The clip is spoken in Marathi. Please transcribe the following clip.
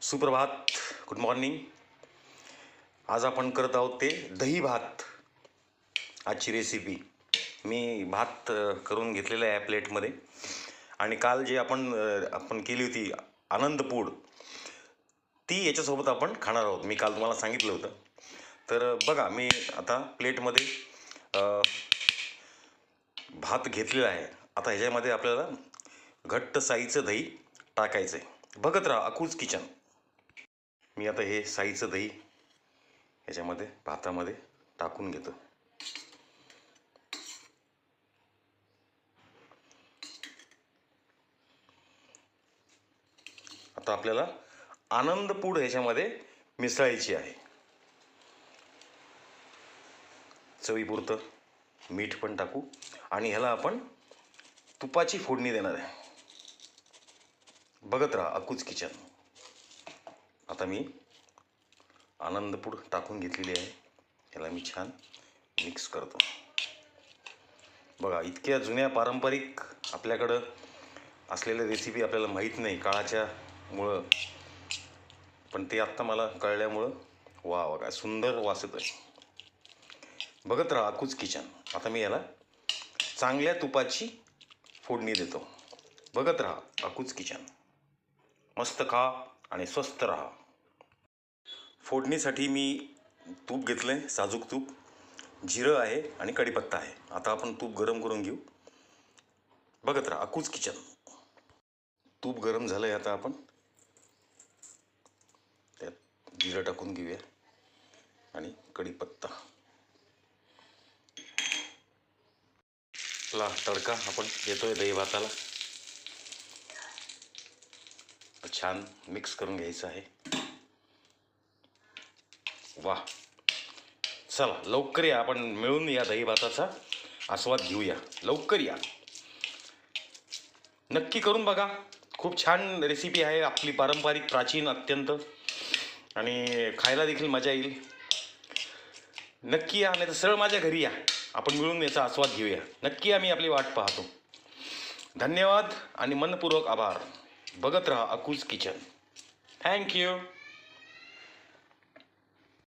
सुप्रभात, गुड मॉर्निंग. आज आपण करत आहोत ते दही भात. आजची रेसिपी मी भात करून घेतलेला आहे प्लेटमध्ये. आणि काल जे आपण केली होती आनंदपूड, ती याच्यासोबत आपण खाणार आहोत. मी काल तुम्हाला सांगितलं होतं. तर बघा, मी आता प्लेटमध्ये भात घेतलेला आहे. आता ह्याच्यामध्ये आपल्याला घट्ट साईचं दही टाकायचं आहे. बघत राहा अकूज किचन. मी आता हे साईचं दही ह्याच्यामध्ये भातामध्ये टाकून घेतो. आता आपल्याला आनंदपूड ह्याच्यामध्ये मिसळायची आहे. चवीपुरतं मीठ पण टाकू आणि ह्याला आपण तुपाची फोडणी देणार आहे. बघत राहा अकूज किचन. आता मी आनंदपूड टाकून घेतलेली आहे. ह्याला मी छान मिक्स करतो. बघा, इतक्या जुन्या पारंपरिक आपल्याकडं असलेल्या रेसिपी आपल्याला माहीत नाही काळाच्या मुळं, पण ते आत्ता मला कळल्यामुळं वा काय सुंदर वास येतोय. बघत राहा अकूज किचन. आता मी याला चांगल्या तुपाची फोडणी देतो. बघत राहा अकूज किचन. मस्त खा आणि स्वस्त राहा. फोडणीसाठी मी तूप घेतलं आहे, साजूक तूप, जिरं आहे आणि कढीपत्ता आहे. आता आपण तूप गरम करून घेऊ. बघत राहा अकूज किचन. तूप गरम झालं आहे. आता आपण त्यात जिरं टाकून घेऊया आणि कढीपत्ता. ला तडका आपण देतोय दही भाताला. छान मिक्स करून घ्यायचं आहे. वाह, चला लवकर या, आपण मिळून या दही भाताचा आस्वाद घेऊया. लवकर या, नक्की करून बघा. खूप छान रेसिपी आहे आपली, पारंपरिक, प्राचीन अत्यंत, आणि खायला देखील मजा येईल. नक्की या, नाही तर सरळ माझ्या घरी या, आपण मिळून याचा आस्वाद घेऊया. नक्की आम्ही आपली वाट पाहतो. धन्यवाद आणि मनपूर्वक आभार. बघत राहा अकूज किचन. थँक्यू.